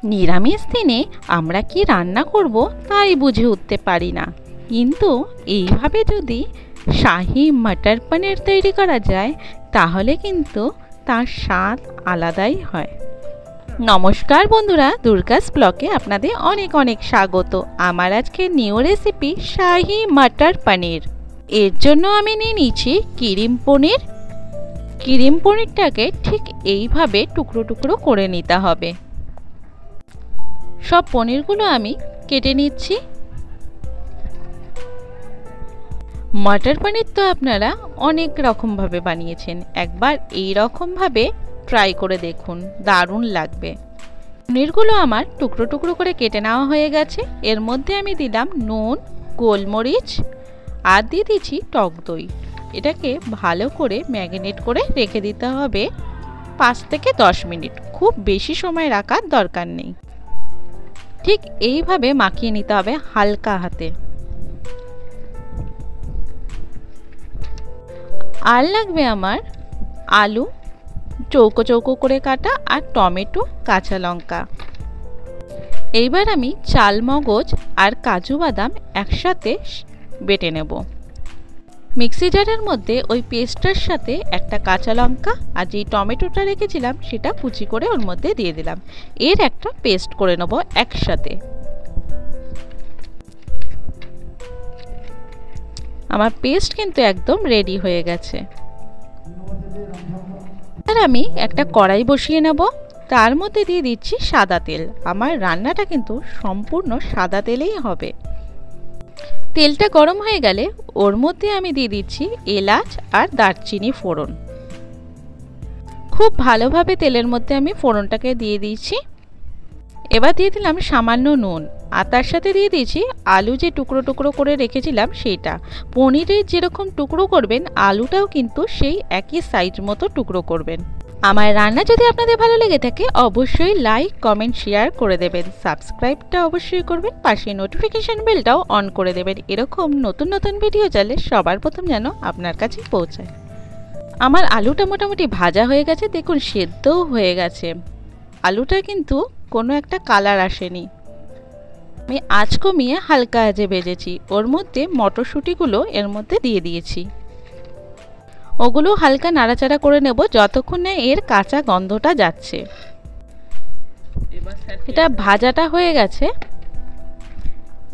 নিরামিষ দিনে আমরা কি রান্না করব তাই বুঝে উঠতে পারি না, কিন্তু এইভাবে যদি শাহি মটর পনির তৈরি করা যায় তাহলে কিন্তু তার স্বাদ আলাদাই হয়। নমস্কার বন্ধুরা, দুর্গাস ব্লগে আপনাদের অনেক অনেক স্বাগত। আমার আজকে নিউ রেসিপি শাহি মটর পনির। এর জন্য আমি নিয়ে নিচ্ছি ক্রিম পনির। ক্রিম পনিরটাকে ঠিক এইভাবে টুকরো টুকরো করে নিতে হবে। সব পনিরগুলো আমি কেটে নিচ্ছি। মটর পনির তো আপনারা অনেক রকমভাবে বানিয়েছেন, একবার এই রকমভাবে ট্রাই করে দেখুন, দারুণ লাগবে। পনিরগুলো আমার টুকরো টুকরো করে কেটে নেওয়া হয়ে গেছে। এর মধ্যে আমি দিলাম নুন, গোলমরিচ আর দিয়ে দিচ্ছি টক দই। এটাকে ভালো করে ম্যারিনেট করে রেখে দিতে হবে 5 থেকে 10 মিনিট। খুব বেশি সময় রাখার দরকার নেই। ঠিক এইভাবে মাখিয়ে নিতে হবে হালকা হাতে। আর লাগবে আমার আলু চৌকো চৌকো করে কাটা আর টমেটো, কাঁচা লঙ্কা। এইবার আমি চাল মগজ আর কাজু বাদাম একসাথে বেটে নেব। মিক্সি জারের মধ্যে ওই পেস্টটার সাথে একটা কাঁচা লঙ্কা আর যেই টমেটোটা রেখেছিলাম সেটা কুচি করে ওর মধ্যে দিয়ে দিলাম। এর একটা পেস্ট করে নেব একসাথে। আমার পেস্ট কিন্তু একদম রেডি হয়ে গেছে। আর আমি একটা কড়াই বসিয়ে নেব, তার মধ্যে দিয়ে দিচ্ছি সাদা তেল। আমার রান্নাটা কিন্তু সম্পূর্ণ সাদা তেলেই হবে। তেলটা গরম হয়ে গেলে ওর মধ্যে আমি দিয়ে দিচ্ছি এলাচ আর দারচিনি ফোড়ন। খুব ভালোভাবে তেলের মধ্যে আমি ফোড়নটাকে দিয়ে দিচ্ছি। এবার দিয়ে দিলাম সামান্য নুন আর তার সাথে দিয়ে দিয়েছি আলু যে টুকরো টুকরো করে রেখেছিলাম সেইটা। পনিরের যেরকম টুকরো করবেন আলুটাও কিন্তু সেই একই সাইজ মতো টুকরো করবেন। আমার রান্না যদি আপনাদের ভালো লেগে থাকে অবশ্যই লাইক, কমেন্ট, শেয়ার করে দেবেন। সাবস্ক্রাইবটা অবশ্যই করবেন, পাশে নোটিফিকেশন বেলটাও অন করে দেবেন। এরকম নতুন নতুন ভিডিও চাইলে সবার প্রথম যেন আপনার কাছে পৌঁছায়। আমার আলুটা মোটামুটি ভাজা হয়ে গেছে, দেখুন সেদ্ধও হয়ে গেছে। আলুটা কিন্তু কোনো একটা কালার আসেনি। আমি আঁচ কমিয়ে হালকা আঁচে ভেজেছি। ওর মধ্যে মটরশুঁটিগুলো এর মধ্যে দিয়ে দিয়েছি। ওগুলো হালকা নাড়াচাড়া করে নেব যতক্ষণ না এর কাঁচা গন্ধটা যাচ্ছে। এটা ভাজাটা হয়ে গেছে।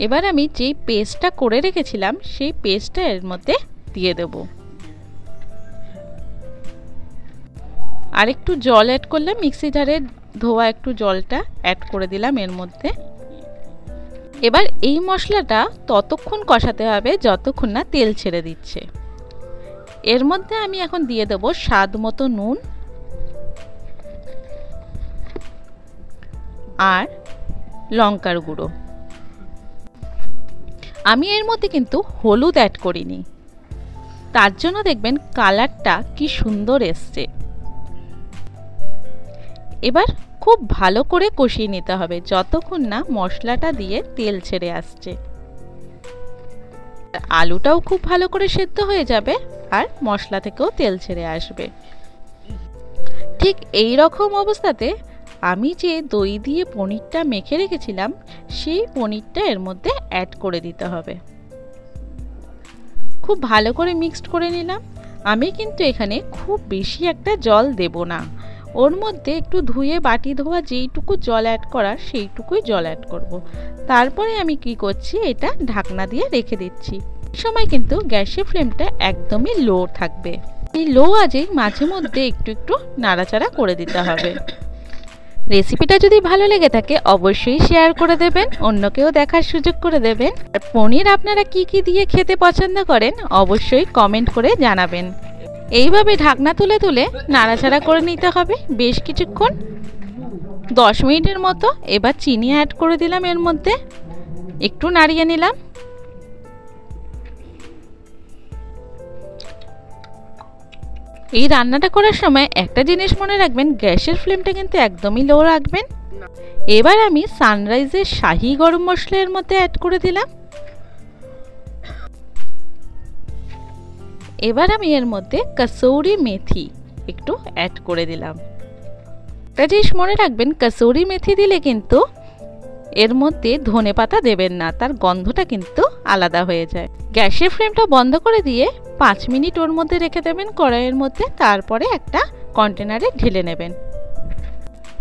এবার আমি যেই পেস্টটা করে রেখেছিলাম সেই পেস্টটা এর মধ্যে দিয়ে দেব। আর একটু জল অ্যাড করলাম, মিক্সি জারে ধোয়া একটু জলটা অ্যাড করে দিলাম এর মধ্যে। এবার এই মশলাটা ততক্ষণ কষাতে হবে যতক্ষণ না তেল ছেড়ে দিচ্ছে। এর মধ্যে আমি এখন দিয়ে দেব স্বাদ মতো নুন আর লঙ্কার গুঁড়ো। আমি এর মধ্যে কিন্তু হলুদ অ্যাড করিনি, তার জন্য দেখবেন কালারটা কি সুন্দর এসছে। এবার খুব ভালো করে কষিয়ে নিতে হবে যতক্ষণ না মশলাটা দিয়ে তেল ছেড়ে আসছে। আলুটাও খুব ভালো করে সেদ্ধ হয়ে যাবে আর মশলা থেকেও তেল ছেড়ে আসবে। ঠিক এই রকম অবস্থাতে আমি যে দই দিয়ে পনিরটা মেখে রেখেছিলাম সেই পনিরটা এর মধ্যে অ্যাড করে দিতে হবে। খুব ভালো করে মিক্সড করে নিলাম। আমি কিন্তু এখানে খুব বেশি একটা জল দেব না, ওর মধ্যে একটু ধুয়ে বাটি ধোয়া যেইটুকু জল অ্যাড করার সেইটুকুই জল অ্যাড করব। তারপরে আমি কি করছি, এটা ঢাকনা দিয়ে রেখে দিচ্ছি। এই সময় কিন্তু গ্যাসের ফ্লেমটা একদমই লো থাকবে। এই লো আজেই মাঝে মধ্যে একটু একটু নাড়াচাড়া করে দিতে হবে। রেসিপিটা যদি ভালো লেগে থাকে অবশ্যই শেয়ার করে দেবেন, অন্যকেও দেখার সুযোগ করে দেবেন। আর পনির আপনারা কি কি দিয়ে খেতে পছন্দ করেন অবশ্যই কমেন্ট করে জানাবেন। এইভাবে ঢাকনা তুলে তুলে নাড়াচাড়া করে নিতে হবে বেশ কিছুক্ষণ, 10 মিনিটের মতো। এবার চিনি অ্যাড করে দিলাম এর মধ্যে, একটু নাড়িয়ে নিলাম। এই রান্নাটা করার সময় একটা জিনিস মনে রাখবেন, গ্যাসের ফ্লেমটা কিন্তু একদমই লো রাখবেন। এবার আমি সানরাইজের শাহি গরম মশলা এর মধ্যে অ্যাড করে দিলাম। এবার আমি এর মধ্যে কসুরি মেথি একটু অ্যাড করে দিলাম। একটা জিনিস মনে রাখবেন, কসুরি মেথি দিলে কিন্তু এর মধ্যে ধনেপাতা দেবেন না, তার গন্ধটা কিন্তু আলাদা হয়ে যায়। গ্যাসের ফ্লেমটা বন্ধ করে দিয়ে 5 মিনিট ওর মধ্যে রেখে দেবেন কড়াইয়ের মধ্যে, তারপরে একটা কন্টেনারে ঢেলে নেবেন।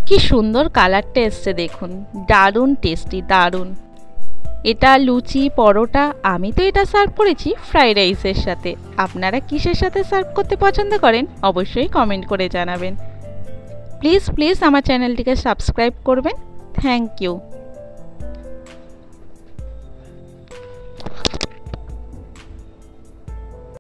কি সুন্দর কালারটা এসছে দেখুন, দারুণ টেস্টি, দারুণ। এটা লুচি, পরোটা, আমি তো এটা সার্ভ করেছি ফ্রাইড রাইসের সাথে। আপনারা কিসের সাথে সার্ভ করতে পছন্দ করেন অবশ্যই কমেন্ট করে জানাবেন। প্লিজ আমার চ্যানেলটিকে সাবস্ক্রাইব করবেন। Thank you.